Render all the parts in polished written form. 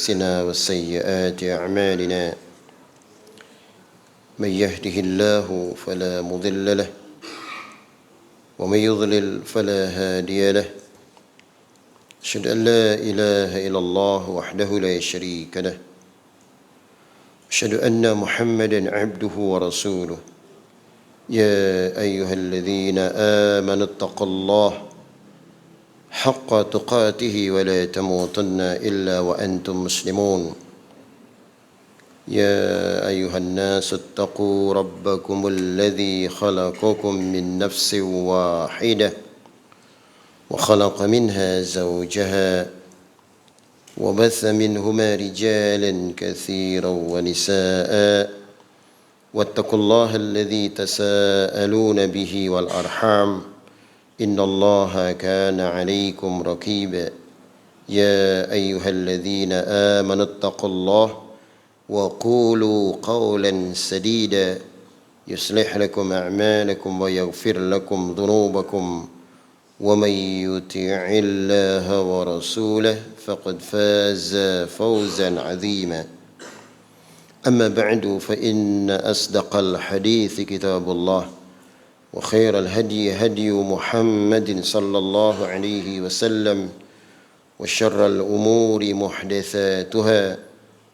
أنفسنا وسيئات أعمالنا من يهده الله فلا مضل له ومن يضلل فلا هادي له أشهد أن لا إله إلا الله وحده لا شريك له أشهد أن محمدا عبده ورسوله يا أيها الذين آمنوا اتقوا الله حق تقاته ولا تموتن إلا وأنتم مسلمون يا أيها الناس اتقوا ربكم الذي خلقكم من نفس واحدة وخلق منها زوجها وبث منهما رجالا كثيرا ونساء واتقوا الله الذي تساءلون به والأرحام إن الله كان عليكم رقيبا يا أيها الذين آمنوا اتقوا الله وقولوا قولا سديدا يصلح لكم أعمالكم ويغفر لكم ذنوبكم ومن يطع الله ورسوله فقد فاز فوزا عظيما أما بعد فإن أصدق الحديث كتاب الله وخير الهدي هدي محمد صلى الله عليه وسلم وشر الأمور محدثاتها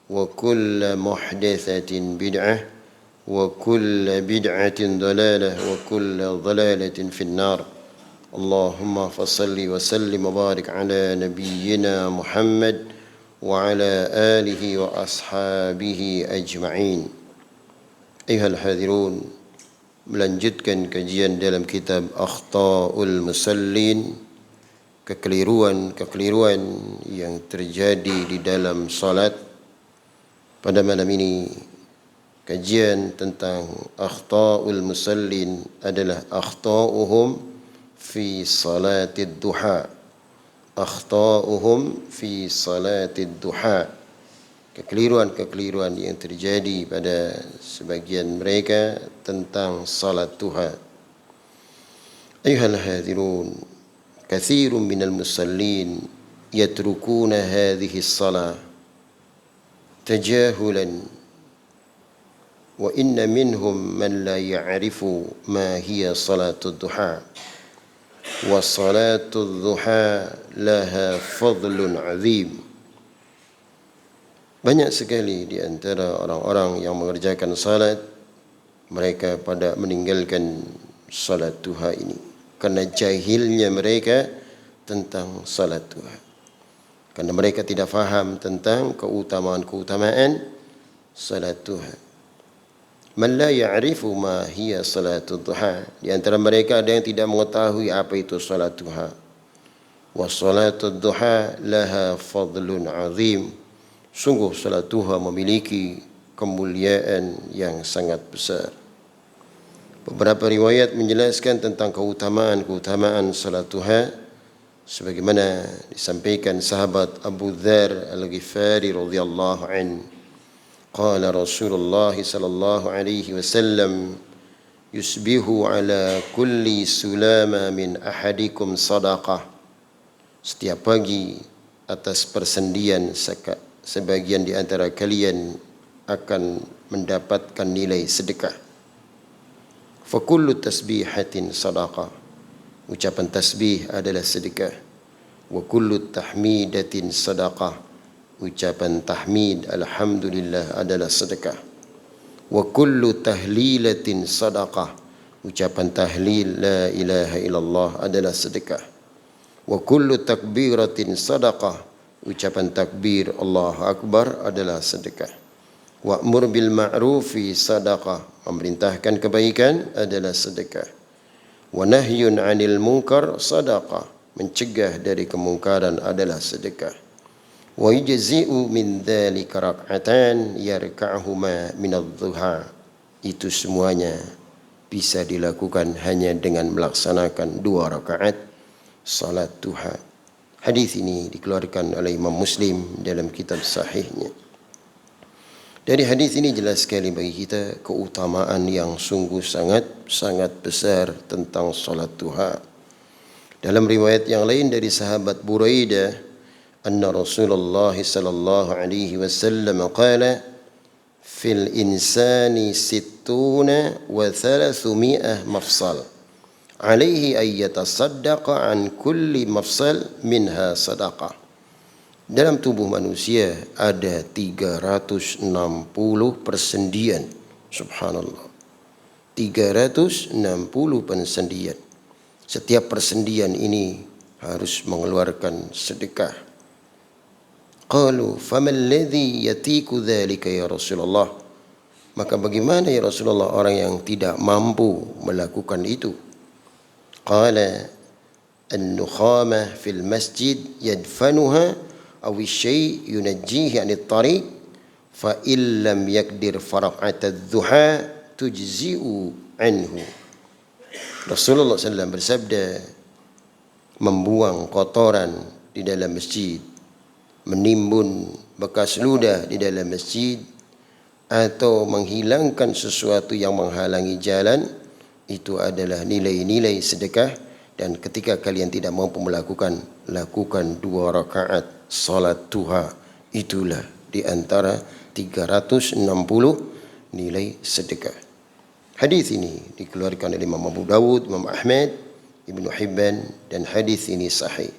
وكل محدثة بدعة وكل بدعة ضلالة وكل ضلالة في النار اللهم فصل وسلم وبارك على نبينا محمد وعلى آله وأصحابه أجمعين أيها الحاضرون melanjutkan kajian dalam kitab Akhtaul Musallin, kekeliruan yang terjadi di dalam salat. Pada malam ini kajian tentang Akhtaul Musallin adalah akhtauhum fi salatid duha. Akhtauhum fi salatid duha. Kekeliruan yang terjadi pada sebagian mereka tentang salat duha. Ayuhal hadirun, kathirun minal musallin yatrukuna hadhihi salah tajahulan wa inna minhum man la ya'rifu ma hiya salatud duha wa salatud duha laha fadlun azim. Banyak sekali di antara orang-orang yang mengerjakan salat, mereka pada meninggalkan salat duha ini kerana jahilnya mereka tentang salat duha. Kerana mereka tidak faham tentang keutamaan salat duha. Man la ya'rifu ma hiya salatud duha. Di antara mereka ada yang tidak mengetahui apa itu salat duha. Wa salatud duha laha fadlun azim. Sungguh salat duha memiliki kemuliaan yang sangat besar. Beberapa riwayat menjelaskan tentang keutamaan salat duha sebagaimana disampaikan sahabat Abu Dzar Al-Ghifari radhiyallahu an. Qala Rasulullah sallallahu alaihi wasallam yusbihu ala kulli sulama min ahadikum sadaqah. Setiap pagi atas persendian sebagian di antara kalian akan mendapatkan nilai sedekah. Fa kullu tasbihatin sadaqah. Ucapan tasbih adalah sedekah. Wa kullu tahmidatin sadaqah. Ucapan tahmid alhamdulillah adalah sedekah. Wa kullu tahlilatin sadaqah. Ucapan tahlil la ilaha illallah adalah sedekah. Wa kullu takbiratin sadaqah. Ucapan takbir Allahu Akbar adalah sedekah. Wa'mur bil ma'rufi sadaqah. Memerintahkan kebaikan adalah sedekah. Wa nahyun 'anil munkar sadaqah. Mencegah dari kemungkaran adalah sedekah. Wa yujzi'u min dzalika rak'atan yarka'uhuma min adh-dhuha. Itu semuanya bisa dilakukan hanya dengan melaksanakan 2 rakaat salat duha. Hadis ini dikeluarkan oleh Imam Muslim dalam kitab sahihnya. Dari hadis ini jelas sekali bagi kita keutamaan yang sungguh sangat besar tentang salat duha. Dalam riwayat yang lain dari sahabat Buraidah anna Rasulullah sallallahu alaihi wasallam qala fil insani sittuna wa thalathumiyah mafsal alaihi ay yatasaddaqa an kulli mafsal minha sadaqah. Dalam tubuh manusia ada 360 persendian. Subhanallah. 360 persendian. Setiap persendian ini harus mengeluarkan sedekah. Qalu faman alladhi yatiku dzalika ya Rasulullah? Maka bagaimana ya Rasulullah orang yang tidak mampu melakukan itu? Qala an-nukhamah fil masjid yadfanuha aw syai' yunajjihi 'anit tariq fa illam yakdir fara'at adh-dhuha tujzi'u anhu. Rasulullah SAW bersabda, membuang kotoran di dalam masjid, menimbun bekas ludah di dalam masjid, atau menghilangkan sesuatu yang menghalangi jalan, itu adalah nilai-nilai sedekah. Dan ketika kalian tidak mampu melakukan, lakukan 2 rakaat salat duha. Itulah di antara 360 nilai sedekah. Hadis ini dikeluarkan oleh Imam Abu Dawud, Imam Ahmad, Ibnu Hibban, dan hadis ini sahih.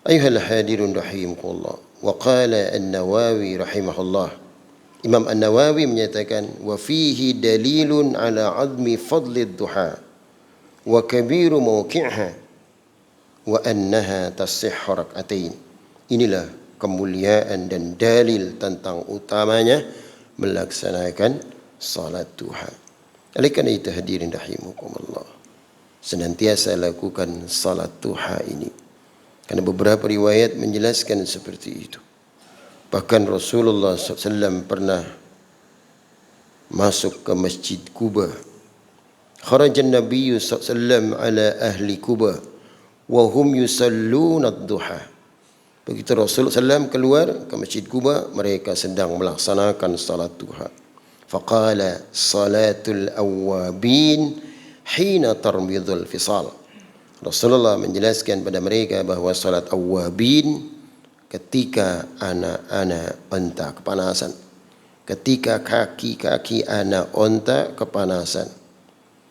Ayuhal hadirun rahimakumullah. Wa qala An-Nawawi rahimahullah. Imam An-Nawawi menyatakan wa fihi dalilun ala azmi fadli duha wa kabiru mawqi'ha wa annaha tasihhu rak'atain. Inilah kemuliaan dan dalil tentang utamanya melaksanakan salat duha. Oleh kerana itu hadirin rahimakumullah, senantiasa lakukan salat duha ini. Karena beberapa riwayat menjelaskan seperti itu. Bahkan Rasulullah SAW pernah masuk ke Masjid Quba. Kharajan Nabi SAW ala ahli Quba wa hum yusalluna ad-duha. Begitu Rasulullah SAW keluar ke Masjid Quba, mereka sedang melaksanakan salat duha. Faqala salatul awwabin hina tarmidul fisal. Rasulullah menjelaskan pada mereka bahawa salat awwabin ketika anak-anak unta kepanasan, ketika kaki-kaki anak unta kepanasan.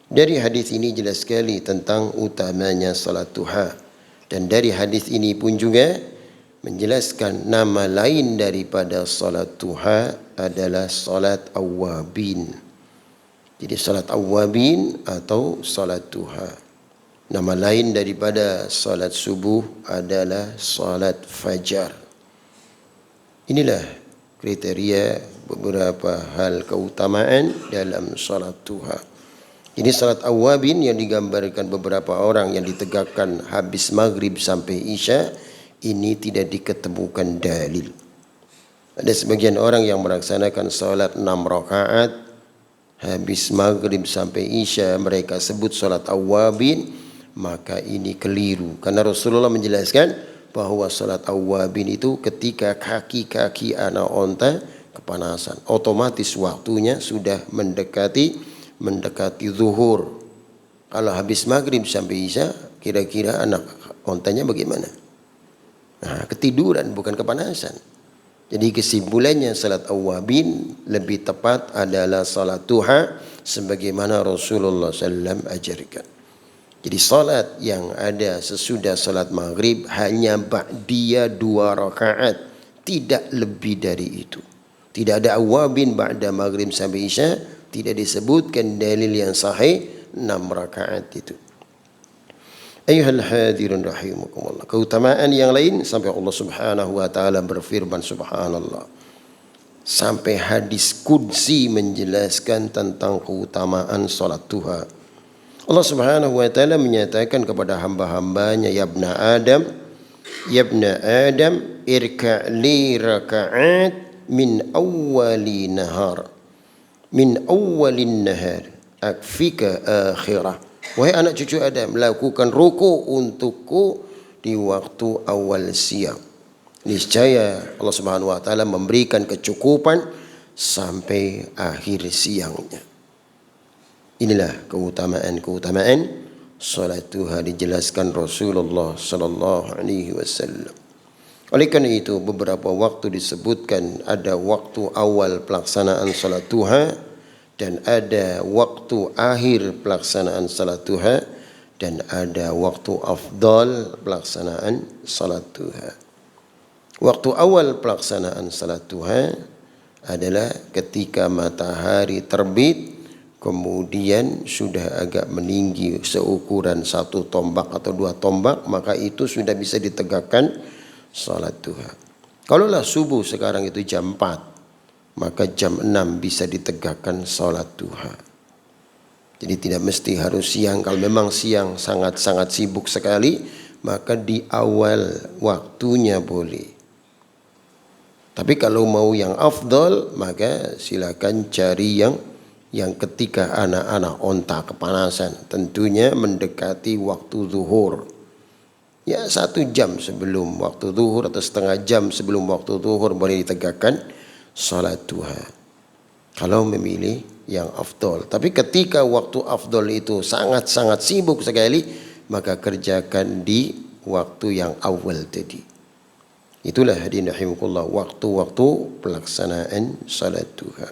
Dari hadis ini jelas sekali tentang utamanya salat duha. Dan dari hadis ini pun juga menjelaskan nama lain daripada salat duha adalah salat awwabin. Jadi salat awwabin atau salat duha. Nama lain daripada salat subuh adalah salat fajar. Inilah kriteria beberapa hal keutamaan dalam salat duha. Ini salat awwabin yang digambarkan beberapa orang yang ditegakkan habis maghrib sampai isya, ini tidak diketemukan dalil. Ada sebagian orang yang melaksanakan salat 6 rakaat habis maghrib sampai isya, mereka sebut salat awwabin, maka ini keliru. Karena Rasulullah menjelaskan bahawa salat awwabin itu ketika kaki-kaki anak onta kepanasan. Otomatis waktunya sudah mendekati zuhur. Kalau habis maghrib sampai isya, kira-kira anak ontanya bagaimana? Nah, ketiduran bukan kepanasan. Jadi kesimpulannya salat awwabin lebih tepat adalah salat duha sebagaimana Rasulullah SAW ajarkan. Jadi salat yang ada sesudah salat maghrib hanya ba'diyah 2 rakaat, tidak lebih dari itu. Tidak ada awwabin ba'da maghrib sampai isya, tidak disebutkan dalil yang sahih 6 rakaat itu. Ayuhal hadirun rahimakumullah. Keutamaan yang lain sampai Allah Subhanahu wa taala berfirman, subhanallah, sampai hadis qudsi menjelaskan tentang keutamaan salat duha. Allah Subhanahu wa taala menyatakan kepada hamba-hambanya, ya ibna Adam irka' li raka'at min awwalin nahar akfika akhirah. Wahai anak cucu Adam, lakukan ruku untukku di waktu awal siang. Niscaya Allah Subhanahu wa taala memberikan kecukupan sampai akhir siangnya. Inilah keutamaan salat duha dijelaskan Rasulullah sallallahu alaihi wasallam. Oleh karena itu beberapa waktu disebutkan ada waktu awal pelaksanaan salat duha dan ada waktu akhir pelaksanaan salat duha dan ada waktu afdal pelaksanaan salat duha. Waktu awal pelaksanaan salat duha adalah ketika matahari terbit kemudian sudah agak meninggi seukuran 1 tombak atau 2 tombak, maka itu sudah bisa ditegakkan salat duha. Kalaulah subuh sekarang itu jam 4, maka jam 6 bisa ditegakkan salat duha. Jadi tidak mesti harus siang. Kalau memang siang sangat-sangat sibuk sekali, maka di awal waktunya boleh. Tapi kalau mau yang afdal, maka silakan cari yang ketika anak-anak onta kepanasan, tentunya mendekati waktu zuhur. Ya 1 jam sebelum waktu zuhur atau setengah jam sebelum waktu zuhur boleh ditegakkan salat duha. Kalau memilih yang afdal. Tapi ketika waktu afdal itu sangat-sangat sibuk sekali, maka kerjakan di waktu yang awal tadi. Itulah hadirin rahimakumullah waktu-waktu pelaksanaan salat duha.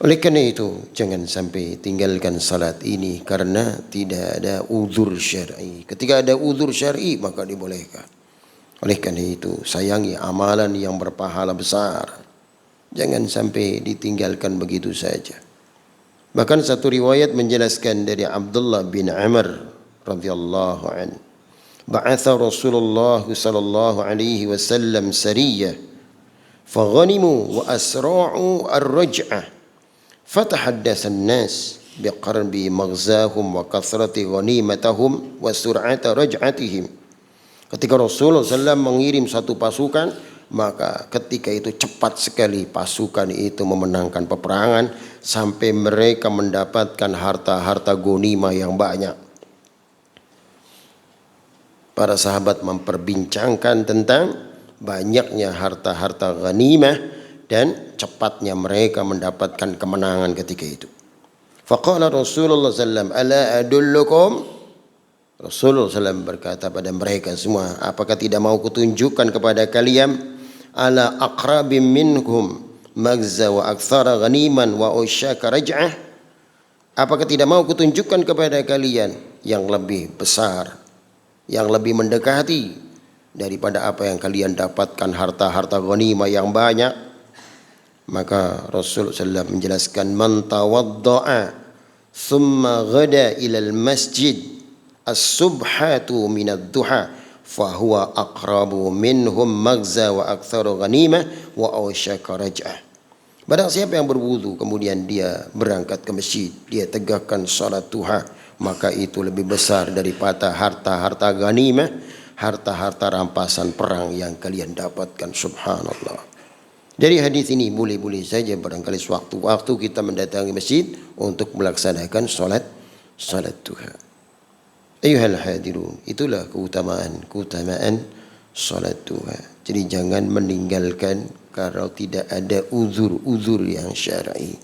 Oleh karena itu jangan sampai tinggalkan salat ini karena tidak ada uzur syar'i. Ketika ada uzur syar'i maka dibolehkan. Oleh karena itu sayangi amalan yang berpahala besar. Jangan sampai ditinggalkan begitu saja. Bahkan satu riwayat menjelaskan dari Abdullah bin Amr radhiyallahu an. Ba'atha Rasulullah sallallahu alaihi wasallam sariyah faghanimu wa asra'u ar-raj'ah. فتحدث الناس بقرب مغزاهم وكثرة غنيمتهم وسرعة رجعتهم. Ketika Rasulullah SAW mengirim satu pasukan, maka ketika itu cepat sekali pasukan itu memenangkan peperangan sampai mereka mendapatkan harta-harta ghanimah yang banyak. Para sahabat memperbincangkan tentang banyaknya harta-harta ghanimah dan cepatnya mereka mendapatkan kemenangan ketika itu. Faqala Rasulullah sallallahu ala adullukum. Rasulullah sallallahu berkata pada mereka semua, apakah tidak mau kutunjukkan kepada kalian ala aqrabim minhum magza wa aktsara ghaniman wa usyaka raj'ah? Apakah tidak mau kutunjukkan kepada kalian yang lebih besar, yang lebih mendekati daripada apa yang kalian dapatkan harta-harta ghanimah yang banyak? Maka Rasul SAW menjelaskan man tawadda'a thumma ghada ilal masjid as-subhatu minad duha fahuwa aqrabu minhum magza wa aktsaru ghanimah wa awsyaka raj'ah. Barang siapa yang berwudu kemudian dia berangkat ke masjid, dia tegakkan salat duha, maka itu lebih besar daripada harta-harta ghanimah, harta-harta rampasan perang yang kalian dapatkan. Subhanallah. Dari hadis ini boleh-boleh saja barangkali sewaktu-waktu kita mendatangi masjid untuk melaksanakan salat duha. Ayuhal hadirun, itulah keutamaan salat duha. Jadi jangan meninggalkan kalau tidak ada uzur yang syar'i.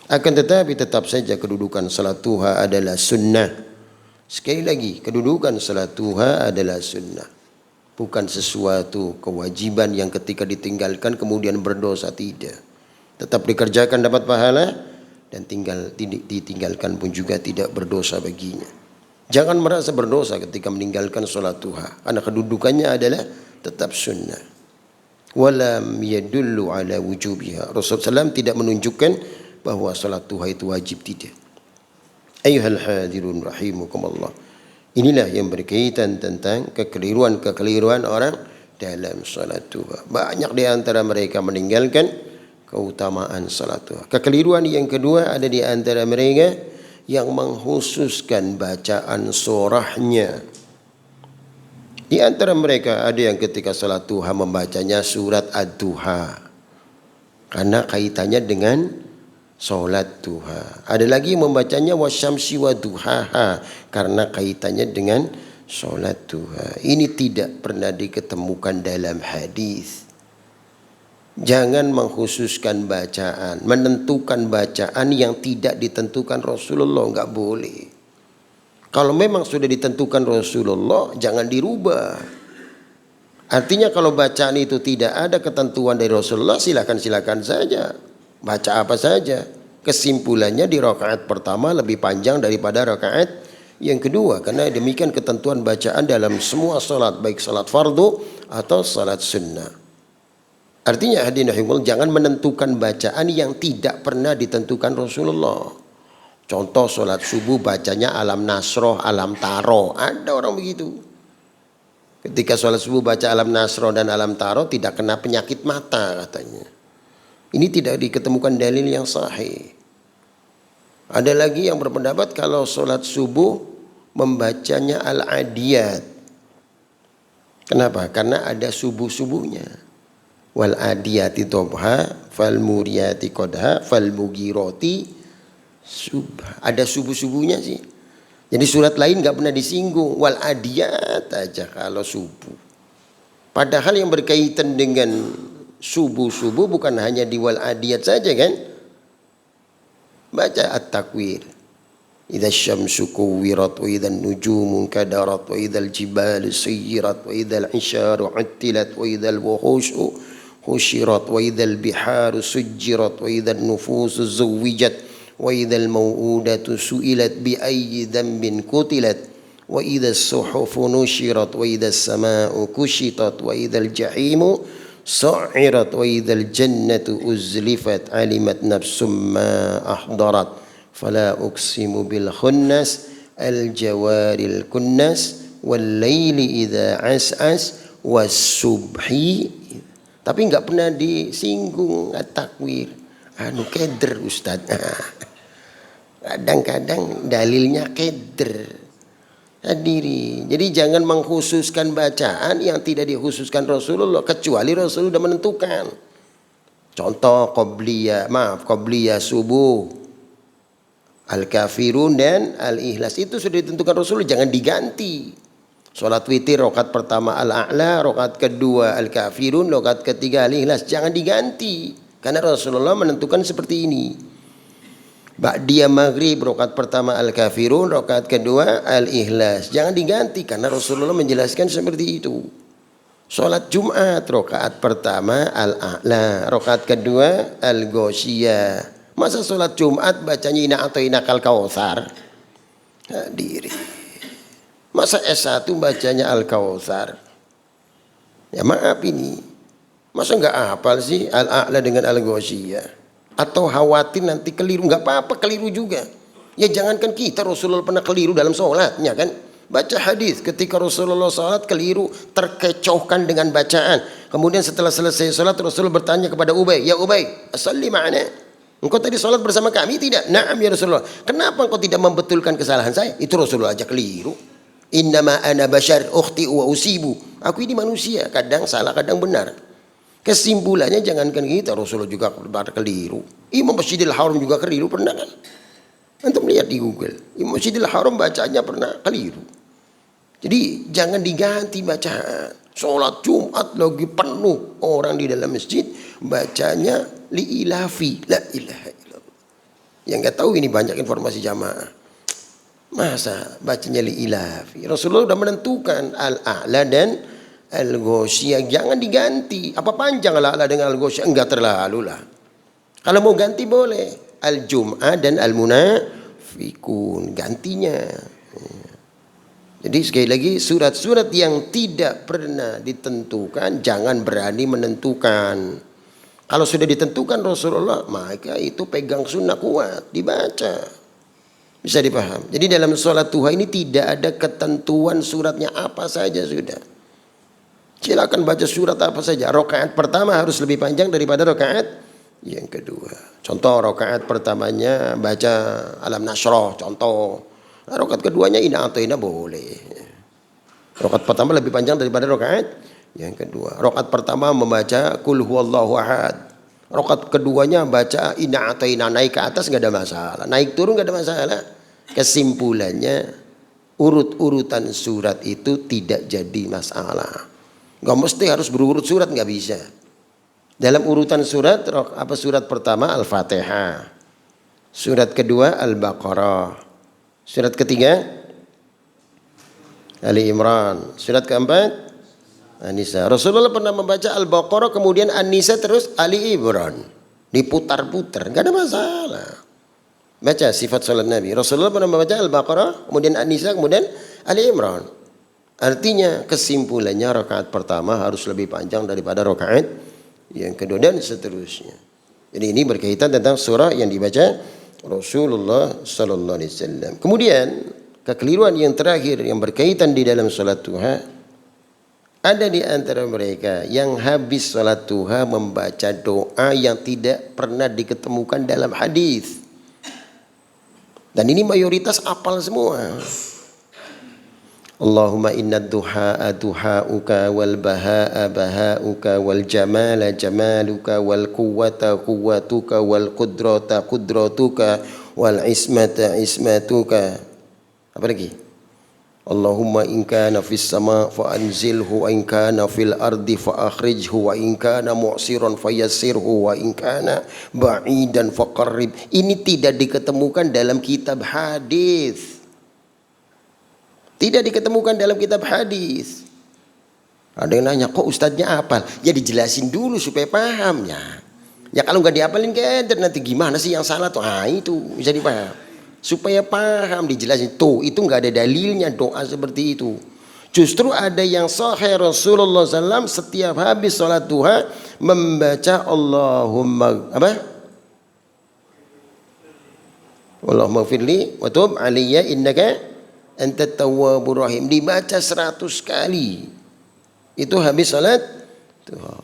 Akan tetapi tetap saja kedudukan salat duha adalah sunnah. Sekali lagi, kedudukan salat duha adalah sunnah. Bukan sesuatu kewajiban yang ketika ditinggalkan kemudian berdosa, tidak. Tetap dikerjakan dapat pahala dan ditinggalkan pun juga tidak berdosa baginya. Jangan merasa berdosa ketika meninggalkan salat duha karena kedudukannya adalah tetap sunnah. Walam yadullu ala wujubiha. Rasulullah SAW tidak menunjukkan bahwa salat duha itu wajib, tidak. Ayyuhal hadirun rahimukumullah. Inilah yang berkaitan tentang kekeliruan orang dalam salat duha. Banyak di antara mereka meninggalkan keutamaan salat duha. Kekeliruan yang kedua ada di antara mereka yang menghususkan bacaan surahnya. Di antara mereka ada yang ketika salat duha membacanya surat ad-duha karena kaitannya dengan salat duha. Ada lagi membacanya wasyamsi wa duhaha karena kaitannya dengan salat duha. Ini tidak pernah diketemukan dalam hadis. Jangan mengkhususkan bacaan, menentukan bacaan yang tidak ditentukan Rasulullah, enggak boleh. Kalau memang sudah ditentukan Rasulullah, jangan dirubah. Artinya kalau bacaan itu tidak ada ketentuan dari Rasulullah, silakan saja. Baca apa saja. Kesimpulannya di rakaat pertama lebih panjang daripada rakaat yang kedua. Karena demikian ketentuan bacaan dalam semua salat, baik salat fardu atau salat sunnah. Artinya hadirin rahimahullah, jangan menentukan bacaan yang tidak pernah ditentukan Rasulullah. Contoh salat subuh bacanya alam nasroh, alam taro. Ada orang begitu. Ketika sholat subuh baca alam nasroh dan alam taro tidak kena penyakit mata katanya. Ini tidak diketemukan dalil yang sahih. Ada lagi yang berpendapat kalau sholat subuh membacanya al-adiyat. Kenapa? Karena ada subuh-subuhnya. Wal adiyati tobha, fal muriyati qadha, fal mugiroti subha. Ada subuh-subuhnya sih. Jadi surat lain nggak pernah disinggung, wal adiyat aja kalau subuh. Padahal yang berkaitan dengan subuh bukan hanya di wal adiyat saja kan? Baca at-takwir. Idza syamsu kuwirat wa idzan nujumu kadarat wa idzal jibalu sayyirat wa idzal isyaru uttilat wa idzal wuhushu husyirat wa idzal biharu sujjirat wa idzan nufusu zuwijat wa idzal mau'udatu su'ilat bi ayyi dhanbin qutilat wa idzas suhufu nushirat wa idzas samaa'u kushitat wa idzal jahimu su'irat wa idzal jannatu uzlifat alimat nafsum ma ahdarat fala uqsimu bil khunnas al jawaril kunnas wal laili idza as'as was subhi. Tapi enggak pernah disinggung at-takwir. Keder Ustaz. Kadang-kadang dalilnya keder. Hadiri. Jadi jangan mengkhususkan bacaan yang tidak dikhususkan Rasulullah kecuali Rasul sudah menentukan. Contoh qabliyah subuh, al-kafirun dan al-ikhlas itu sudah ditentukan Rasul, jangan diganti. Salat witir rakaat pertama al-a'la, rakaat kedua al-kafirun, rakaat ketiga al-ikhlas, jangan diganti. Karena Rasulullah menentukan seperti ini. Ba'diyah maghrib rakaat pertama al-kafirun, rakaat kedua al-ikhlas. Jangan diganti karena Rasulullah menjelaskan seperti itu. Salat Jumat rakaat pertama al-a'la, rakaat kedua al-ghasyiyah. Masa salat Jumat bacanya inna a'tainakal kautsar? Hadiri. Masa S1 bacanya al-kautsar? Ya maaf ini. Masa enggak hafal sih al-a'la dengan al-ghasyiyah? Atau khawatir nanti keliru, nggak apa-apa keliru juga. Ya jangankan kita, Rasulullah pernah keliru dalam sholatnya kan. Baca hadis ketika Rasulullah sholat keliru, terkecohkan dengan bacaan. Kemudian setelah selesai sholat Rasulullah bertanya kepada Ubay, ya Ubay, asalli ma'ana. Engkau tadi sholat bersama kami tidak? Na'am ya Rasulullah. Kenapa engkau tidak membetulkan kesalahan saya? Itu Rasulullah aja keliru. Innama ana bashar ukhti'u wa usibu. Aku ini manusia, kadang salah kadang benar. Kesimpulannya jangankan kita, Rasulullah juga keliru. Imam Masjidil Haram juga keliru, pernah kan? Antum lihat di Google, Imam Masjidil Haram bacanya pernah keliru. Jadi jangan diganti bacaan. Sholat Jumat lagi penuh orang di dalam masjid, bacanya li'ilafi, la ilaha illallah. Yang nggak tahu ini banyak informasi jamaah. Masa bacanya li'ilafi? Rasulullah sudah menentukan al-a'la dan al-ghasyiyah, jangan diganti. Apa panjang al-a'la dengan al-ghasyiyah? Enggak terlalu lah. Kalau mau ganti boleh. Al-jum'ah dan al-munafikun, gantinya. Jadi sekali lagi, surat-surat yang tidak pernah ditentukan jangan berani menentukan. Kalau sudah ditentukan Rasulullah, maka itu pegang sunnah kuat, dibaca. Bisa dipaham. Jadi dalam sholat duha ini tidak ada ketentuan suratnya apa saja sudah. Silakan baca surat apa saja. Rakaat pertama harus lebih panjang daripada rakaat yang kedua. Contoh rakaat pertamanya baca alam nasroh. Contoh. Rakaat keduanya inna a'taina boleh. Rakaat pertama lebih panjang daripada rakaat yang kedua. Rakaat pertama membaca qul huwallahu ahad. Rakaat keduanya baca inna a'taina, naik ke atas nggak ada masalah. Naik turun nggak ada masalah. Kesimpulannya urut-urutan surat itu tidak jadi masalah. Gak mesti harus berurut surat, nggak bisa. Dalam urutan surat, apa surat pertama Al-Fatihah, surat kedua Al-Baqarah, surat ketiga Ali Imran, surat keempat An-Nisa. Rasulullah pernah membaca Al-Baqarah kemudian An-Nisa terus Ali Imran. Diputar-putar, enggak ada masalah. Baca sifat salat Nabi. Rasulullah pernah membaca Al-Baqarah, kemudian An-Nisa, kemudian Ali Imran. Artinya kesimpulannya rakaat pertama harus lebih panjang daripada rakaat yang kedua dan seterusnya. Jadi ini berkaitan tentang surah yang dibaca Rasulullah sallallahu alaihi wasallam. Kemudian kekeliruan yang terakhir yang berkaitan di dalam salat duha, ada di antara mereka yang habis salat duha membaca doa yang tidak pernah diketemukan dalam hadis. Dan ini mayoritas apal semua. Allahumma inna duha'a duha'uka wal baha'a baha'uka wal jamala jamaluka wal quwwata quwwatuka wal qudrata qudratuka wal ismata ismatuka. Apa lagi? Allahumma in kana fis sama' fa anzilhu wa in kana fil ardi fa akhrijhu wa in kana mu'siran fayassirhu wa in kana ba'idan faqarrib. Ini tidak diketemukan dalam kitab hadis. Tidak diketemukan dalam kitab hadis. Ada yang nanya, kok ustadznya hafal? Ya dijelasin dulu supaya paham ya. Ya kalau nggak dihafalin keder nanti gimana sih yang salah tuh? Ah itu bisa dipaham. Supaya paham dijelasin. Tuh itu nggak ada dalilnya doa seperti itu. Justru ada yang sahih Rasulullah SAW setiap habis sholat duha membaca Allahumma apa? Allahumma firli wa tub aliyya innaka Anta tawwabur rahim, dibaca 100 kali. Itu habis salat.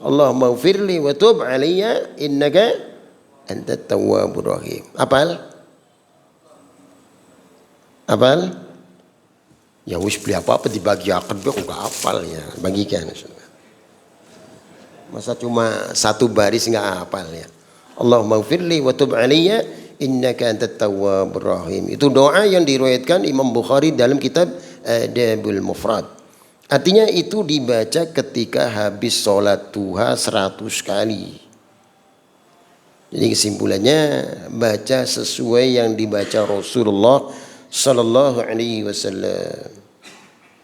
Allahumma ighfirli wa tub alayya innaka anta tawwabur rahim. Apal? Apal? Ya wis beli apa-apa dibagi akan kok enggak hafal ya. Bagikan. Masa cuma satu baris enggak hafal ya. Allahumma ighfirli wa tub alayya innaka antat tawwabur rahim. Itu doa yang diriwayatkan Imam Bukhari dalam kitab Adabul Mufrad. Artinya itu dibaca ketika habis sholat duha 100 kali. Jadi kesimpulannya baca sesuai yang dibaca Rasulullah sallallahu alaihi wasallam.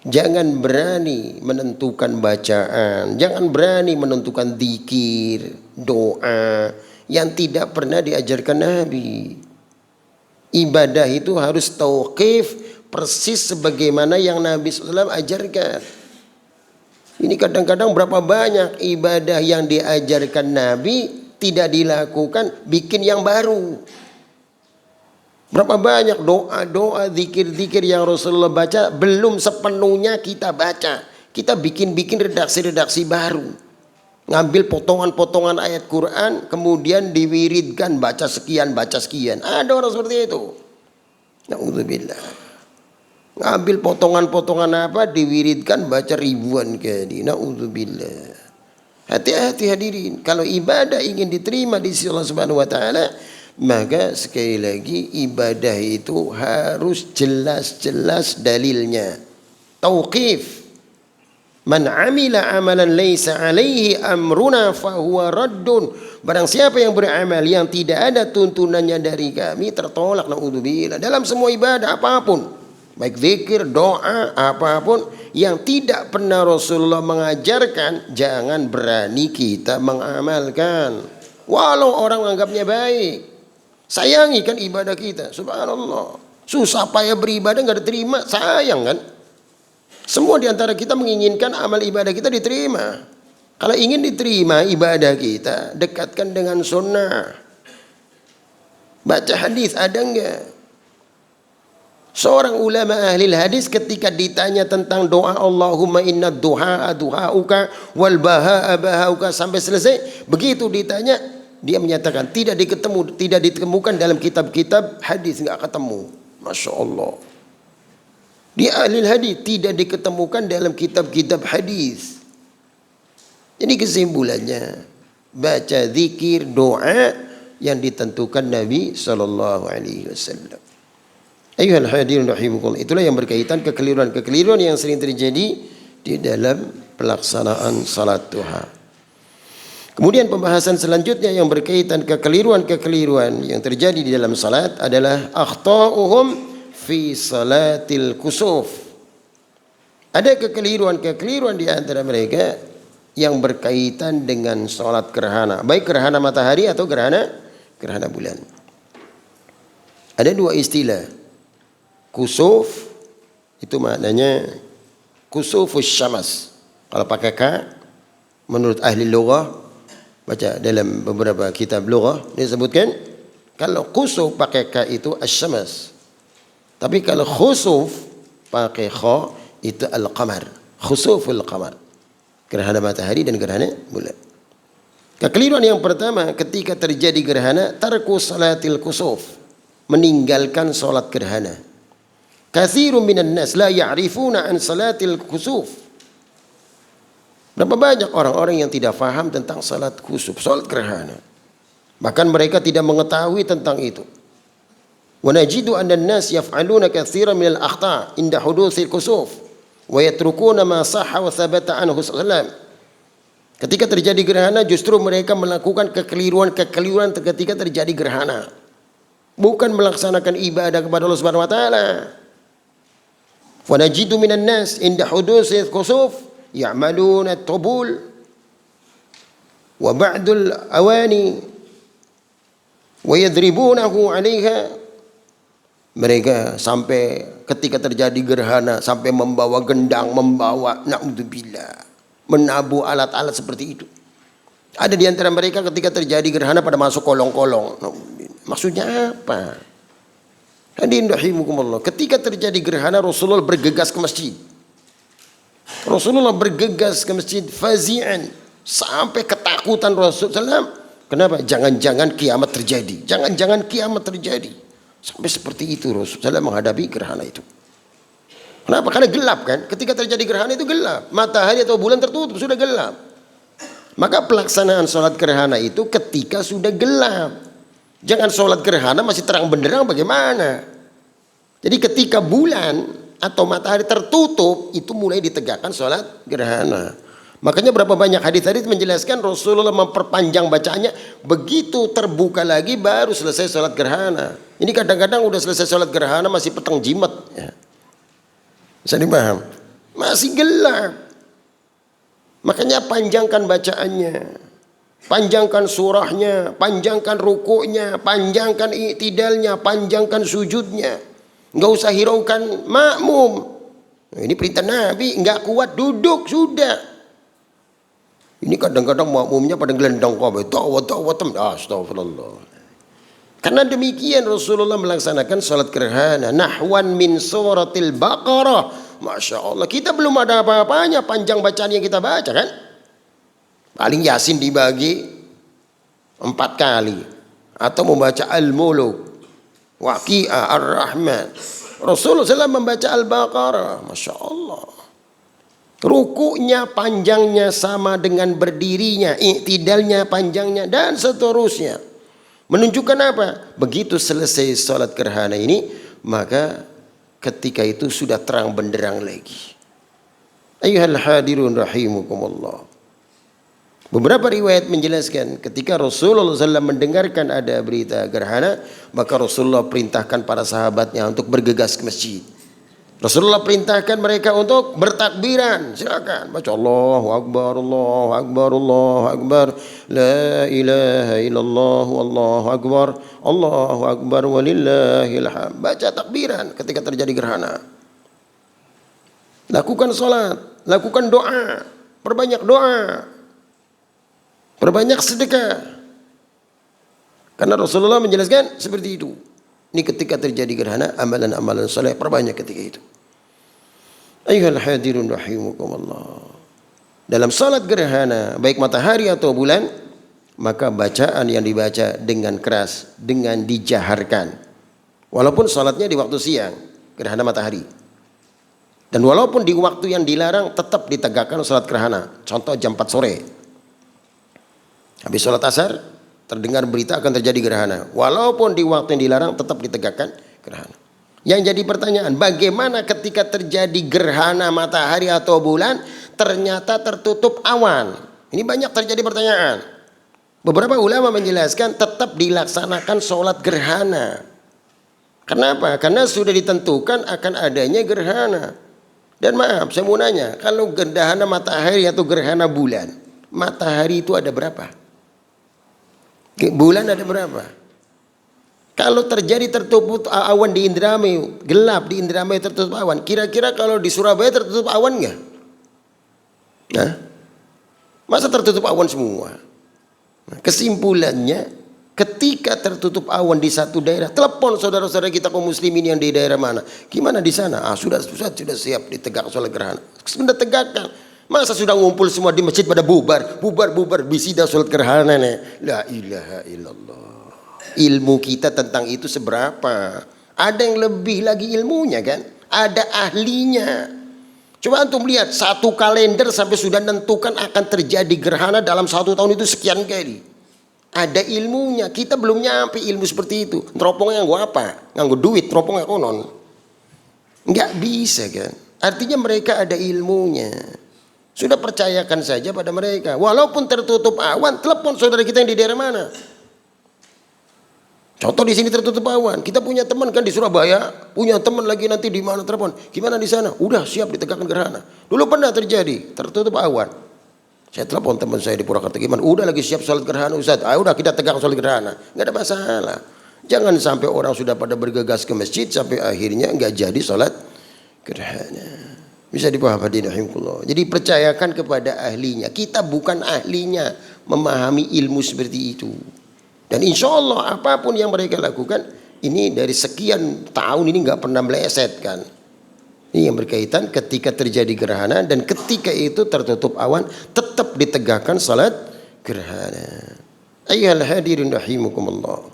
Jangan berani menentukan bacaan, jangan berani menentukan zikir, doa yang tidak pernah diajarkan Nabi. Ibadah itu harus tauqif persis sebagaimana yang Nabi SAW ajarkan. Ini kadang-kadang berapa banyak ibadah yang diajarkan Nabi tidak dilakukan, bikin yang baru. Berapa banyak doa-doa, zikir-zikir yang Rasulullah baca belum sepenuhnya kita baca. Kita bikin-bikin redaksi-redaksi baru. Ngambil potongan-potongan ayat Quran kemudian diwiridkan baca sekian. Ada orang seperti itu. Na'udzubillah. Ngambil potongan-potongan apa diwiridkan baca ribuan kali. Na'udzubillah. Hati-hati hadirin. Kalau ibadah ingin diterima di sisi Allah Subhanahu wa taala, maka sekali lagi ibadah itu harus jelas-jelas dalilnya. Tauqif. Man amila amalan laisa alaihi amruna fahuwa raddun. Barang siapa yang beramal yang tidak ada tuntunannya dari kami tertolak. Naudzubillah. Dalam semua ibadah apapun, baik zikir, doa, apapun yang tidak pernah Rasulullah mengajarkan, jangan berani kita mengamalkan. Walau orang menganggapnya baik. Sayangi kan ibadah kita. Subhanallah. Susah payah beribadah nggak diterima, sayang kan? Semua di antara kita menginginkan amal ibadah kita diterima. Kalau ingin diterima ibadah kita, dekatkan dengan sunnah. Baca hadis, ada enggak? Seorang ulama ahli hadis ketika ditanya tentang doa Allahumma inna duha'a duha'uka wal baha'a baha'uka sampai selesai, begitu ditanya dia menyatakan tidak ditemukan dalam kitab-kitab hadis, enggak ketemu. Masya Allah. Di ahli hadis tidak diketemukan dalam kitab-kitab hadis. Jadi kesimpulannya baca zikir, doa yang ditentukan Nabi sallallahu alaihi wasallam. Ayyuhal hadirin rahimakumullah. Itulah yang berkaitan kekeliruan-kekeliruan yang sering terjadi di dalam pelaksanaan salat duha. Kemudian pembahasan selanjutnya yang berkaitan kekeliruan-kekeliruan yang terjadi di dalam salat adalah akhta'uhum fi salatil kusuf. Ada kekeliruan di antara mereka yang berkaitan dengan sholat gerhana, baik gerhana matahari atau gerhana bulan. Ada dua istilah. Kusuf itu maknanya kusufus syamas. Kalau pakai ka, menurut ahli lughah, baca dalam beberapa kitab lughah disebutkan kalau kusuf pakai ka itu asy-syams. Tapi kalau khusuf pakai kha itu al-qamar, khusuful qamar, gerhana matahari dan gerhana bulan. Kekeliruan yang pertama ketika terjadi gerhana, tarku salatil kusuf, meninggalkan salat gerhana. Katsirun minan nas la ya'rifuna an salatil kusuf. Berapa banyak orang-orang yang tidak faham tentang salat kusuf, salat gerhana. Bahkan mereka tidak mengetahui tentang itu. Wa najidu anna an-nas yaf'aluna katsiran min al-akhta' inda hudutsil kusuf wa yatrukuna ma sahha wa thabata anhu sallallahu. Ketika terjadi gerhana justru mereka melakukan kekeliruan ketika terjadi gerhana. Bukan melaksanakan ibadah kepada Allah Subhanahu wa taala. Wa najidu minan nas inda hudutsil kusuf ya'maluna at-tubul wa ba'dul awani wa yadribunahu 'alaiha. Mereka sampai ketika terjadi gerhana sampai membawa gendang, membawa naudzubillah, menabuh alat-alat seperti itu. Ada di antara mereka ketika terjadi gerhana pada masuk kolong-kolong. Maksudnya apa? Hadirin rahimakumullah. Ketika terjadi gerhana Rasulullah bergegas ke masjid. Rasulullah bergegas ke masjid fazi'an, sampai ketakutan Rasulullah. Kenapa? Jangan-jangan kiamat terjadi. Jangan-jangan kiamat terjadi. Sampai seperti itu Rasulullah menghadapi gerhana itu. Kenapa? Karena gelap kan. Ketika terjadi gerhana itu gelap. Matahari atau bulan tertutup, sudah gelap. Maka pelaksanaan sholat gerhana itu ketika sudah gelap. Jangan sholat gerhana masih terang benderang bagaimana. Jadi ketika bulan atau matahari tertutup itu mulai ditegakkan sholat gerhana. Makanya berapa banyak hadis-hadis menjelaskan Rasulullah memperpanjang bacaannya, begitu terbuka lagi baru selesai sholat gerhana. Ini kadang-kadang udah selesai sholat gerhana masih petang jimat. Ya. Bisa dipaham? Masih gelap. Makanya panjangkan bacaannya, panjangkan surahnya, panjangkan rukuknya, panjangkan i'tidalnya, panjangkan sujudnya. Nggak usah hiraukan makmum. Ini perintah Nabi, nggak kuat duduk sudah. Ini kadang-kadang makmumnya pada gelendang kabeh, astagfirullah. Karena demikian Rasulullah melaksanakan salat gerhana nahwan min suratil Baqarah. Masya Allah, kita belum ada apa-apanya panjang bacaan yang kita baca kan. Paling Yasin dibagi 4 kali. Atau membaca Al-Muluk, Waqi'ah, Ar-Rahman. Rasulullah SAW membaca Al-Baqarah. Masya Allah. Rukuknya panjangnya sama dengan berdirinya, i'tidalnya panjangnya dan seterusnya. Menunjukkan apa? Begitu selesai salat gerhana ini, maka ketika itu sudah terang benderang lagi. Ayyuhal hadirun rahimukumullah. Beberapa riwayat menjelaskan ketika Rasulullah SAW mendengarkan ada berita gerhana, maka Rasulullah perintahkan para sahabatnya untuk bergegas ke masjid. Rasulullah perintahkan mereka untuk bertakbiran. Silakan baca Allahu Akbar, Allahu Akbar, Allahu Akbar, la ilaha illallah, Allahu Akbar, Allahu Akbar walillahil hamd. Baca takbiran ketika terjadi gerhana. Lakukan salat, lakukan doa, perbanyak doa, perbanyak sedekah. Karena Rasulullah menjelaskan seperti itu. Ini ketika terjadi gerhana, amalan-amalan saleh perbanyak ketika itu. Ayyuhal hadirun rahimukumullah. Dalam salat gerhana, baik matahari atau bulan, maka bacaan yang dibaca dengan keras, dengan dijaharkan. Walaupun salatnya di waktu siang, gerhana matahari. Dan walaupun di waktu yang dilarang, tetap ditegakkan salat gerhana. Contoh jam 4 sore. Habis salat asar, terdengar berita akan terjadi gerhana. Walaupun di waktu yang dilarang, tetap ditegakkan gerhana. Yang jadi pertanyaan, bagaimana ketika terjadi gerhana matahari atau bulan, ternyata tertutup awan? Ini banyak terjadi pertanyaan. Beberapa ulama menjelaskan tetap dilaksanakan sholat gerhana. Kenapa? Karena sudah ditentukan akan adanya gerhana. Dan maaf, saya mau nanya, kalau gerhana matahari atau gerhana bulan, matahari itu ada berapa? Bulan ada berapa? Kalau terjadi tertutup awan di Indramayu, gelap di Indramayu tertutup awan, kira-kira kalau di Surabaya tertutup awan nggak? Nah, masa tertutup awan semua? Nah, kesimpulannya, ketika tertutup awan di satu daerah, telepon saudara-saudara kita kaum muslimin yang di daerah mana. Gimana di sana? Sudah siap ditegak sholat gerhana. Sudah tegakkan. Masa sudah ngumpul semua di masjid pada bubar bisida sholat gerhana nih. La ilaha illallah. Ilmu kita tentang itu seberapa? Ada yang lebih lagi ilmunya kan? Ada ahlinya. Coba antum lihat, satu kalender sampai sudah nentukan akan terjadi gerhana dalam 1 tahun itu sekian kali. Ada ilmunya. Kita belum nyampe ilmu seperti itu. Teropongnya nganggo apa? Nganggo duit, teropongnya konon. Nggak bisa kan? Artinya mereka ada ilmunya. Sudah percayakan saja pada mereka. Walaupun tertutup awan, telepon saudara kita yang di daerah mana. Contoh di sini tertutup awan. Kita punya teman kan di Surabaya, punya teman lagi nanti di mana, telepon. Gimana di sana? Udah siap ditegakkan gerhana. Dulu pernah terjadi tertutup awan. Saya telepon teman saya di Purwakarta, gimana? Udah lagi siap sholat gerhana Ustaz. Udah kita tegak sholat gerhana. Nggak ada masalah. Jangan sampai orang sudah pada bergegas ke masjid sampai akhirnya nggak jadi sholat gerhana. Bisa dipahami rahimahullah. Jadi percayakan kepada ahlinya. Kita bukan ahlinya memahami ilmu seperti itu. Dan insya Allah apapun yang mereka lakukan, ini dari sekian tahun ini nggak pernah meleset kan. Ini yang berkaitan ketika terjadi gerhana dan ketika itu tertutup awan, tetap ditegakkan salat gerhana. Ayyuhal hadirin rahimakumullah.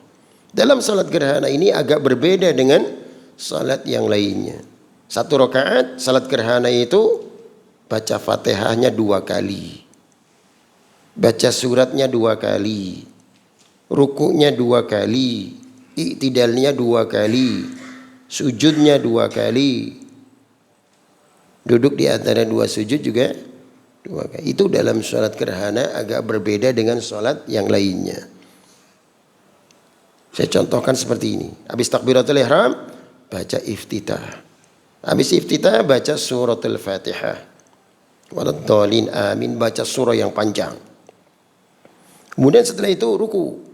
Dalam salat gerhana ini agak berbeda dengan salat yang lainnya. 1 rakaat salat gerhana itu baca Fatihahnya 2 kali. Baca suratnya 2 kali. Rukuknya 2 kali, i'tidalnya 2 kali, sujudnya 2 kali, duduk di antara 2 sujud juga 2 kali. Itu dalam sholat gerhana agak berbeda dengan sholat yang lainnya. Saya contohkan seperti ini. Habis takbiratul ihram baca iftitah. Habis iftitah baca suratul Fatihah. Waladhdallin amin, baca surah yang panjang. Kemudian setelah itu ruku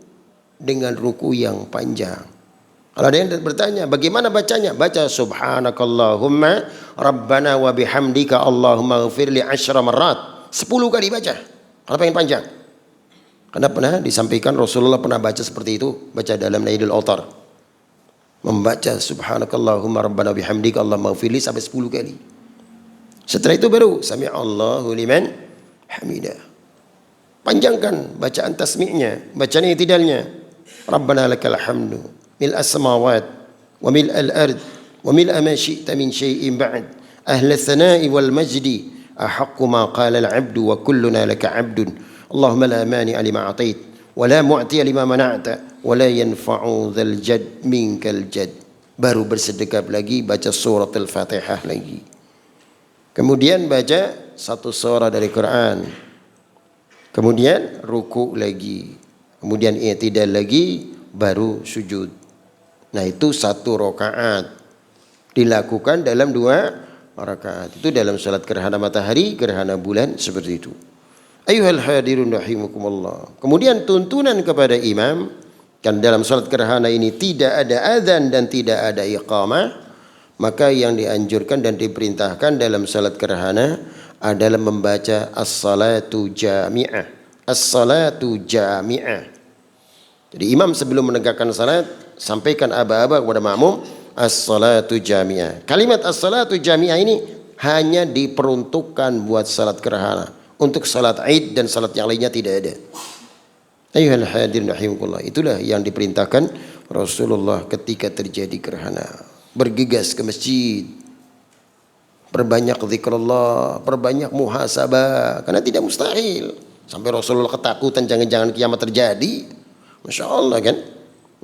dengan ruku yang panjang. Kalau ada yang bertanya, bagaimana bacanya? Baca subhanakallahumma rabbana wa bihamdika Allahumma ghafirli 10 marrat. 10 kali baca. Kalau pengen panjang. Karena pernah disampaikan Rasulullah pernah baca seperti itu, baca dalam Nailul Autar. Membaca subhanakallahumma rabbana wa bihamdika Allahumma ghafirli sampai 10 kali. Setelah itu baru sami'allahu liman hamidah. Panjangkan bacaan tasmi'nya, bacaan i'tidalnya. Rabbana lakal hamdu mil'as samawat wa mil'al ard wa mil'a ma syi'ta min syai'in ba'd ahla thana'i wal majdi ahaqqu ma qala al-'abdu wa kulluna laka 'abdun Allahumma la mani'a lima a'tait wa la mu'tiya lima mana'ta wa la yanfa'u dzal jadd minkal jadd. Baru bersedekap lagi baca surat al-Fatihah lagi. Kemudian baca 1 surah dari Quran. Kemudian ruku lagi. Kemudian i'tidal lagi, baru sujud. Nah itu 1 rakaat. Dilakukan dalam 2 rakaat. Itu dalam salat gerhana matahari, gerhana bulan seperti itu. Ayyuhal hadirun rahimakumullah. Kemudian tuntunan kepada imam. Kan dalam salat gerhana ini tidak ada azan dan tidak ada iqamah. Maka yang dianjurkan dan diperintahkan dalam salat gerhana adalah membaca as-salatu jami'ah. As-salatu jami'ah. Jadi imam sebelum menegakkan salat sampaikan aba-aba kepada makmum as-salatu jami'ah. Kalimat as-salatu jami'ah ini hanya diperuntukkan buat salat gerhana. Untuk salat Id dan salat yang lainnya tidak ada. Ayyuhal hadirin rahimakumullah. Itulah yang diperintahkan Rasulullah ketika terjadi gerhana. Bergegas ke masjid. Perbanyak zikrullah, perbanyak muhasabah, karena tidak mustahil. Sampai Rasulullah ketakutan jangan-jangan kiamat terjadi. Masya Allah kan.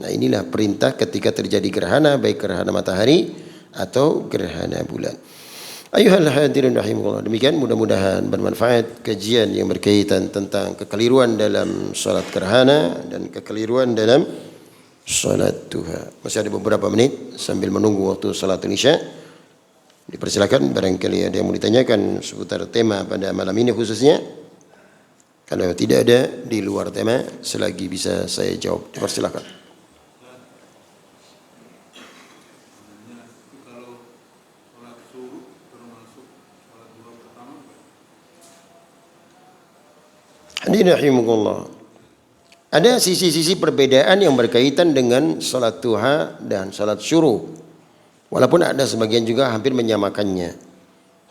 Nah inilah perintah ketika terjadi gerhana, baik gerhana matahari atau gerhana bulan. Ayuhal hadirin rahimakumullah. Demikian mudah-mudahan bermanfaat kajian yang berkaitan tentang kekeliruan dalam salat gerhana dan kekeliruan dalam salat duha. Masih ada beberapa menit sambil menunggu waktu salat Isya. Dipersilakan barangkali ada yang mau ditanyakan seputar tema pada malam ini khususnya. Kalau tidak ada di luar tema, selagi bisa saya jawab. Dipersilakan. Hadirin rahimakumullah. Ada sisi-sisi perbedaan yang berkaitan dengan salat duha dan salat syuruk. Walaupun ada sebagian juga hampir menyamakannya.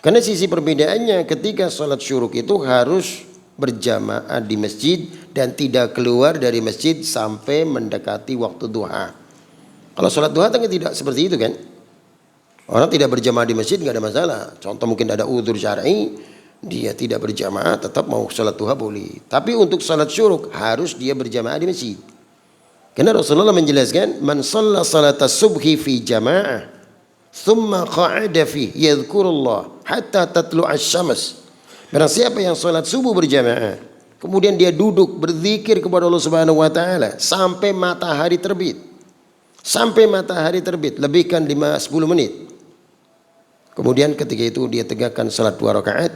Karena sisi perbedaannya ketika salat syuruk itu harus berjamaah di masjid dan tidak keluar dari masjid sampai mendekati waktu duha. Kalau salat duha kan tidak seperti itu kan. Orang tidak berjamaah di masjid nggak ada masalah. Contoh mungkin ada udzur syar'i, dia tidak berjamaah tetap mau salat duha boleh. Tapi untuk salat syuruk harus dia berjamaah di masjid. Karena Rasulullah menjelaskan, man shalla salatas subhi fi jamaah, thumma qa'ada fi yadhkurullah hatta tatlu'a asy-syams. Barang siapa yang salat subuh berjamaah, kemudian dia duduk berzikir kepada Allah Subhanahu wa taala sampai matahari terbit. Sampai matahari terbit, lebihkan 5-10 menit. Kemudian ketika itu dia tegakkan salat 2 rakaat,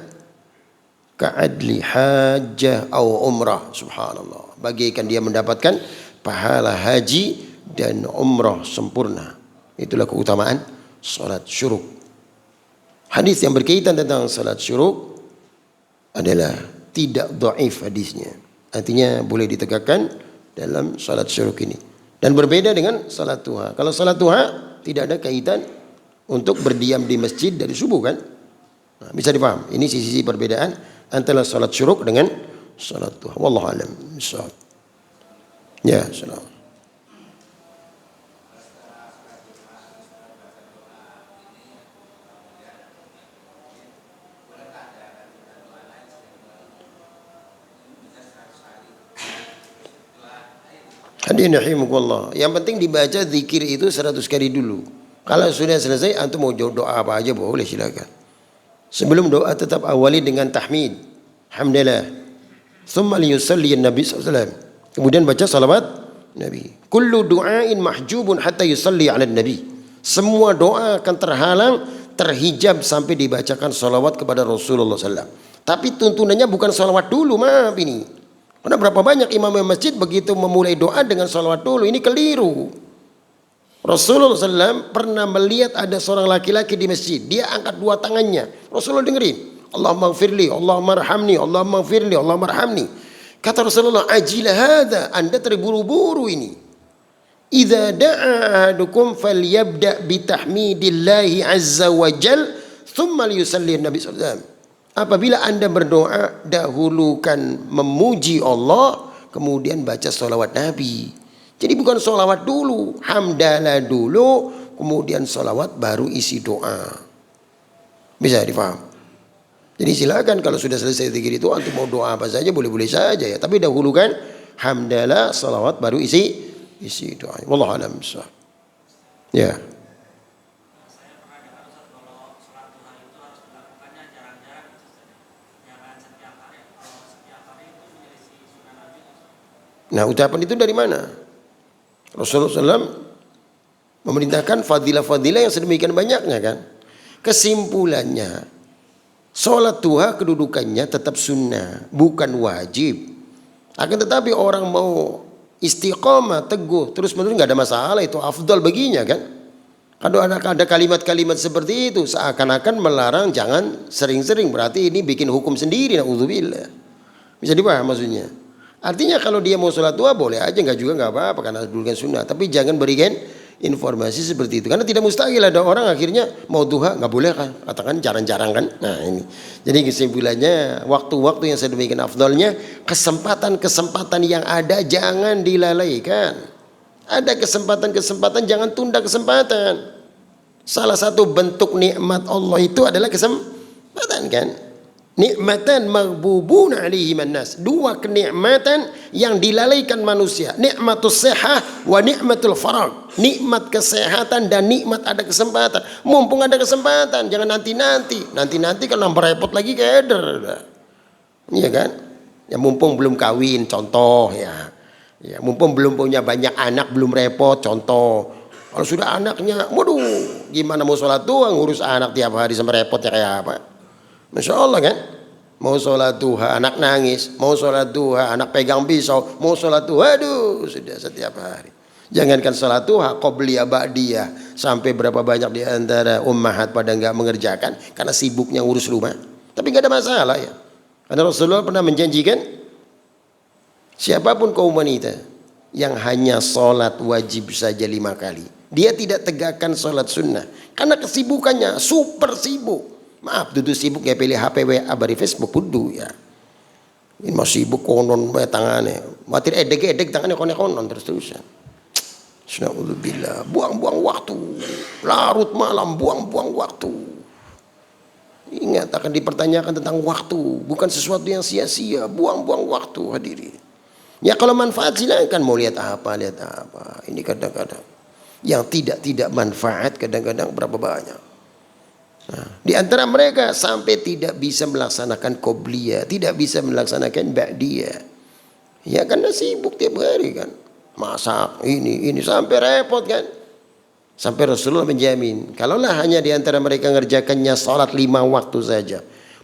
ka'adli hajjah au umrah, subhanallah, bagaikan dia mendapatkan pahala haji dan umrah sempurna. Itulah keutamaan salat syuruk. Hadis yang berkaitan tentang salat syuruk adalah tidak dhaif hadisnya, artinya boleh ditegakkan dalam salat syuruk ini, dan berbeda dengan salat duha. Kalau salat duha tidak ada kaitan untuk berdiam di masjid dari subuh kan. Nah, bisa dipaham. Ini sisi perbedaan antara salat syuruk dengan salat duha. Wallahu alam. Ya, salam. Hadirin rahimakumullah. Yang penting dibaca zikir itu 100 kali dulu. Kalau sudah selesai antum mau doa apa aja boleh, silakan. Sebelum doa tetap awali dengan tahmid. Alhamdulillah. Tsumma liyusalli Nabi SAW. Kemudian baca salawat Nabi. Kullu du'ain mahjubun hatta yusalli 'ala Nabi. Semua doa akan terhalang, terhijab sampai dibacakan salawat kepada Rasulullah SAW. Tapi tuntunannya bukan salawat dulu, maaf ini. Karena berapa banyak imam masjid begitu memulai doa dengan salawat dulu, ini keliru. Rasulullah SAW pernah melihat ada seorang laki-laki di masjid. Dia angkat 2 tangannya. Rasulullah dengerin. Allahumma gfirli, Allahumma arhamni, Allahumma gfirli, Allahumma arhamni. Kata Rasulullah, ajila hadha, Anda terburu-buru ini. Idza da'a ahadukum falyabda' bitahmidillahi azza wa jal, thumma liyusalli Nabi SAW. Apabila Anda berdoa, dahulukan memuji Allah, kemudian baca salawat Nabi. Jadi bukan sholawat dulu, hamdalah dulu, kemudian sholawat baru isi doa. Bisa difaham? Jadi silakan kalau sudah selesai zikir itu antum mau doa apa saja boleh-boleh saja ya. Tapi dahulukan hamdalah, sholawat baru isi doa. Wallahu a'lam bishawab. Ya. Nah, ucapan itu dari mana? Rasulullah SAW memerintahkan fadilah-fadilah yang sedemikian banyaknya kan. Kesimpulannya, sholat duha kedudukannya tetap sunnah, bukan wajib. Akan tetapi orang mau istiqomah, teguh, terus menerus nggak ada masalah, itu afdal baginya kan. Kalau ada kalimat-kalimat seperti itu seakan-akan melarang jangan sering-sering, berarti ini bikin hukum sendiri, na'udzubillah. Bisa dipaham maksudnya? Artinya kalau dia mau sholat duha boleh aja, nggak apa-apa karena dulukan sunnah. Tapi jangan berikan informasi seperti itu, karena tidak mustahil ada orang akhirnya mau duha nggak boleh kan, katakan jarang-jarang kan. Nah ini, jadi kesimpulannya waktu-waktu yang sedemikian afdalnya, kesempatan-kesempatan yang ada jangan dilalaikan. Ada kesempatan-kesempatan, jangan tunda kesempatan. Salah satu bentuk nikmat Allah itu adalah kesempatan kan. Nikmatan maghbubun alaihi mannas. 2 kenikmatan yang dilalaikan manusia. Nikmatus sihah wa nikmatul farag. Nikmat kesehatan dan nikmat ada kesempatan. Mumpung ada kesempatan, jangan nanti-nanti. Nanti-nanti kan nambah repot lagi keder. Iya kan? Ya mumpung belum kawin, contoh ya. Ya mumpung belum punya banyak anak, belum repot, contoh. Kalau sudah anaknya, waduh, Gimana mau sholat duha ngurus anak tiap hari sampai repotnya kayak apa? Masya Allah kan? Mau sholat duha anak nangis, mau sholat duha anak pegang pisau, mau sholat duha aduh sudah setiap hari. Jangankan sholat duha, qobliyah ba'diyah, sampai berapa banyak di antara ummahat pada nggak mengerjakan karena sibuknya ngurus rumah. Tapi nggak ada masalah ya. Karena Rasulullah pernah menjanjikan siapapun kaum wanita yang hanya sholat wajib saja 5 kali, dia tidak tegakkan sholat sunnah karena kesibukannya super sibuk. Maaf, duduk sibuk ya pilih HP WA bari Facebook kudu ya. Ini masih sibuk konon wae tangane. Matir edek tangannya konon terus-terusan. Subhanallah, buang-buang waktu. Larut malam buang-buang waktu. Ingat akan dipertanyakan tentang waktu, bukan sesuatu yang sia-sia, buang-buang waktu hadirin. Ya kalau manfaat silakan mau lihat apa. Ini kadang-kadang yang tidak manfaat kadang-kadang berapa banyak. Nah, di antara mereka sampai tidak bisa melaksanakan qobliyah, tidak bisa melaksanakan ba'diyah. Ya karena sibuk tiap hari kan. Masak ini sampai repot kan. Sampai Rasulullah menjamin, kalaulah hanya di antara mereka ngerjakannya salat 5 waktu saja.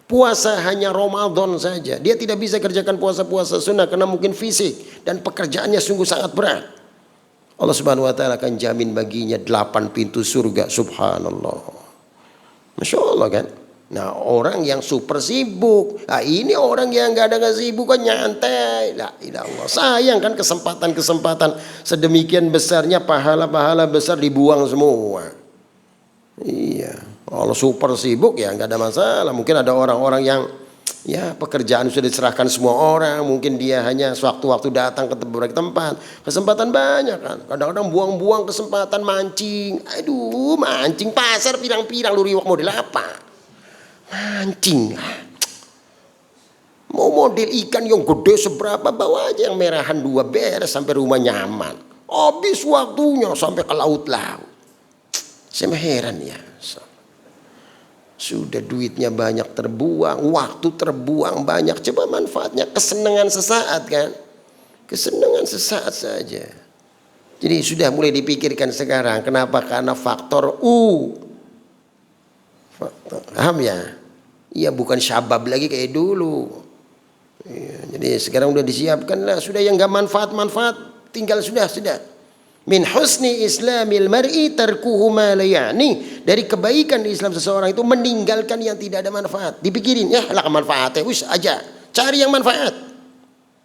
Puasa hanya Ramadan saja. Dia tidak bisa kerjakan puasa-puasa sunnah karena mungkin fisik dan pekerjaannya sungguh sangat berat. Allah Subhanahu wa taala akan jamin baginya 8 pintu surga. Subhanallah. Masya Allah kan. Nah orang yang super sibuk, nah ini orang yang gak ada kesibukan nyantai. La ilah Allah. Sayang kan kesempatan sedemikian besarnya, pahala-pahala besar dibuang semua. Iya. Kalau super sibuk ya gak ada masalah. Mungkin ada orang-orang yang ya pekerjaan sudah diserahkan semua orang, mungkin dia hanya sewaktu-waktu datang ke beberapa tempat. Kesempatan banyak kan. Kadang-kadang buang-buang kesempatan mancing. Aduh, mancing pasar pirang-pirang lu riwak model apa? Mancing. Mau model ikan yang gede seberapa, bawa aja yang merahan 2 beres sampai rumah nyaman. Habis waktunya sampai ke laut-laut. Saya heran ya. Sudah duitnya banyak terbuang, waktu terbuang banyak. Coba manfaatnya kesenangan sesaat kan. Kesenangan sesaat saja. Jadi sudah mulai dipikirkan sekarang. Kenapa? Karena faktor U. Paham ya? Iya bukan syabab lagi kayak dulu. Ya, jadi sekarang udah disiapkan lah. Sudah yang gak manfaat tinggal sudah. Min husni islamil mar'i tarkuhu ma la ya'ni. Dari kebaikan di Islam seseorang itu meninggalkan yang tidak ada manfaat. Dipikirin ya lah manfaatnya wis aja. Cari yang manfaat.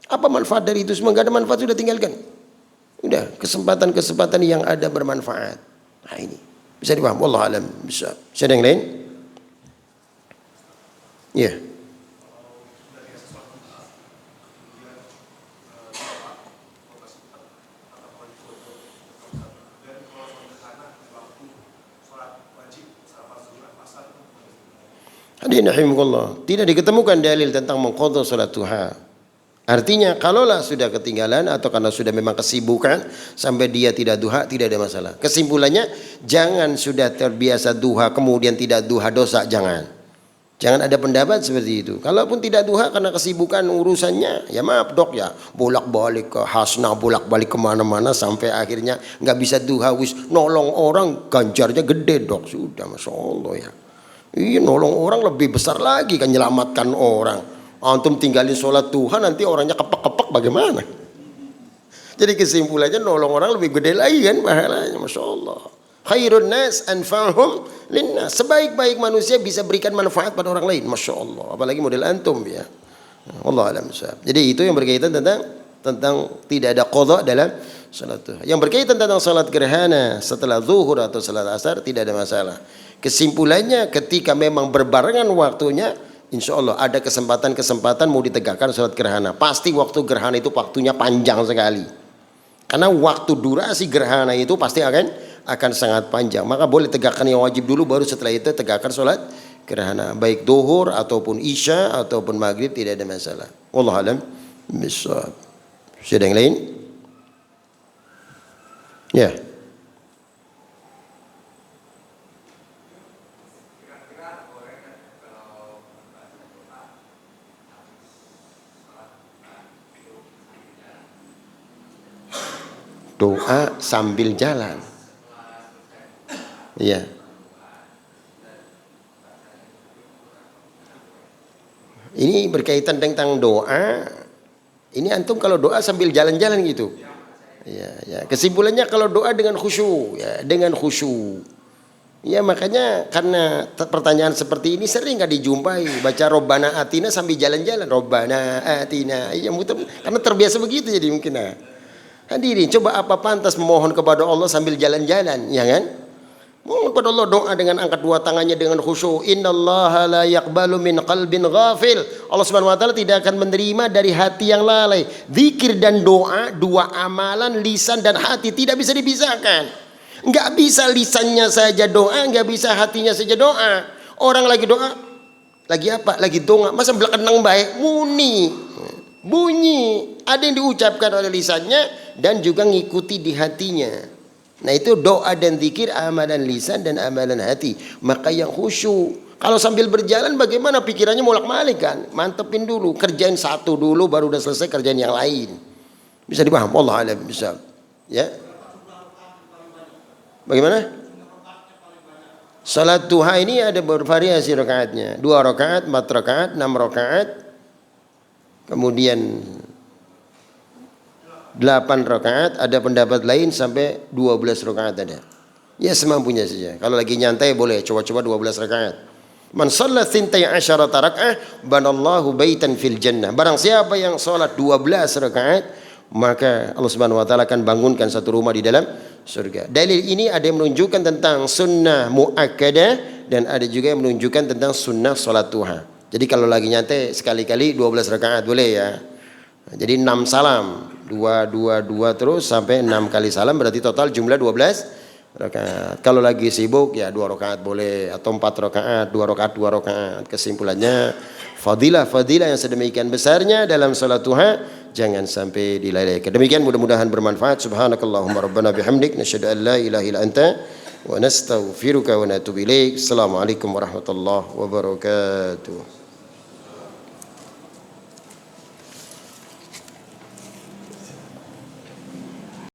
Apa manfaat dari itu semua? Gak ada manfaat sudah tinggalkan. Udah kesempatan yang ada bermanfaat. Nah ini bisa dipaham. Wallahu alam bisa. Ada yang lain? Ya. Yeah. Hadirin rahimakumullah, tidak diketemukan dalil tentang mengqadha salat duha. Artinya kalaulah sudah ketinggalan atau karena sudah memang kesibukan sampai dia tidak duha, tidak ada masalah. Kesimpulannya jangan sudah terbiasa duha kemudian tidak duha dosa, jangan ada pendapat seperti itu. Kalaupun tidak duha karena kesibukan urusannya, ya maaf dok ya, bolak-balik ke Hasna, bolak-balik kemana-mana sampai akhirnya nggak bisa duha, wis nolong orang ganjarnya gede dok, sudah masya Allah ya. Iya nolong orang lebih besar lagi kan, menyelamatkan orang. Antum tinggalin sholat duha nanti orangnya kepak-kepak bagaimana? Jadi kesimpulannya nolong orang lebih gede lagi kan pahalanya, masya Allah. Khairun nas anfa'hum linnas. Sebaik-baik manusia bisa berikan manfaat pada orang lain, masya Allah. Apalagi model antum ya. Allah alam sahab. Jadi itu yang berkaitan tentang tidak ada qadha dalam salat duha. Yang berkaitan tentang salat gerhana setelah zuhur atau salat asar tidak ada masalah. Kesimpulannya ketika memang berbarengan waktunya, insya Allah ada kesempatan mau ditegakkan salat gerhana. Pasti waktu gerhana itu waktunya panjang sekali. Karena waktu durasi gerhana itu pasti akan sangat panjang. Maka boleh tegakkan yang wajib dulu, baru setelah itu tegakkan salat gerhana. Baik duhur ataupun isya ataupun maghrib tidak ada masalah. Wallahu alam bishawab. Ada yang lain? Ya. Doa sambil jalan. Iya. Ini berkaitan tentang doa. Ini antum kalau doa sambil jalan-jalan gitu. Ya. Kesimpulannya kalau doa dengan khusyuk, ya, dengan khusyuk. Ya makanya karena pertanyaan seperti ini sering gak dijumpai. Baca Robbana Atina sambil jalan-jalan. Robbana Atina. Ya, karena terbiasa begitu jadi mungkin. Hadirin, coba apa pantas memohon kepada Allah sambil jalan-jalan, ya kan? Mohon kepada Allah doa dengan angkat dua tangannya dengan khusyuk. Innallaha la yaqbalu min qalbin ghafil. Allah Subhanahu wa taala tidak akan menerima dari hati yang lalai. Zikir dan doa, dua amalan lisan dan hati tidak bisa dipisahkan. Enggak bisa lisannya saja doa, enggak bisa hatinya saja doa. Orang lagi doa, lagi apa? Lagi doa. Masa belakang baik muni. Bunyi, ada yang diucapkan oleh lisannya dan juga ngikuti di hatinya. Nah itu doa dan zikir amalan lisan dan amalan hati. Maka yang khusyuk. Kalau sambil berjalan bagaimana pikirannya molak-malik kan? Mantepin dulu, kerjain satu dulu baru udah selesai kerjain yang lain. Bisa dipaham? Allah alam bisa. Ya. Bagaimana? Salat duha ini ada bervariasi rakaatnya. 2 rakaat, 4 rakaat, 6 rakaat. Kemudian 8 rakaat, ada pendapat lain sampai 12 rakaat ada. Ya semampunya saja. Kalau lagi nyantai boleh coba-coba 12 rakaat. Man shalla 12 raka'ah banallahu baitan fil jannah. Barang siapa yang salat 12 rakaat, maka Allah Subhanahu wa taala akan bangunkan satu rumah di dalam surga. Dalil ini ada yang menunjukkan tentang sunnah muakkadah dan ada juga yang menunjukkan tentang sunnah salat duha. Jadi kalau lagi nyantai sekali-kali 12 rakaat boleh ya. Jadi 6 salam, 2 terus sampai 6 kali salam berarti total jumlah 12 rakaat. Kalau lagi sibuk ya 2 rakaat boleh atau 4 rakaat, 2 rakaat. Kesimpulannya fadilah yang sedemikian besarnya dalam salat duha jangan sampai dilalaikan. Demikian mudah-mudahan bermanfaat. Subhanakallahumma rabbana bihamdik nasyhadu an la ilaha illa anta wa nastaghfiruka wa natubu ilaik. Assalamualaikum warahmatullahi wabarakatuh.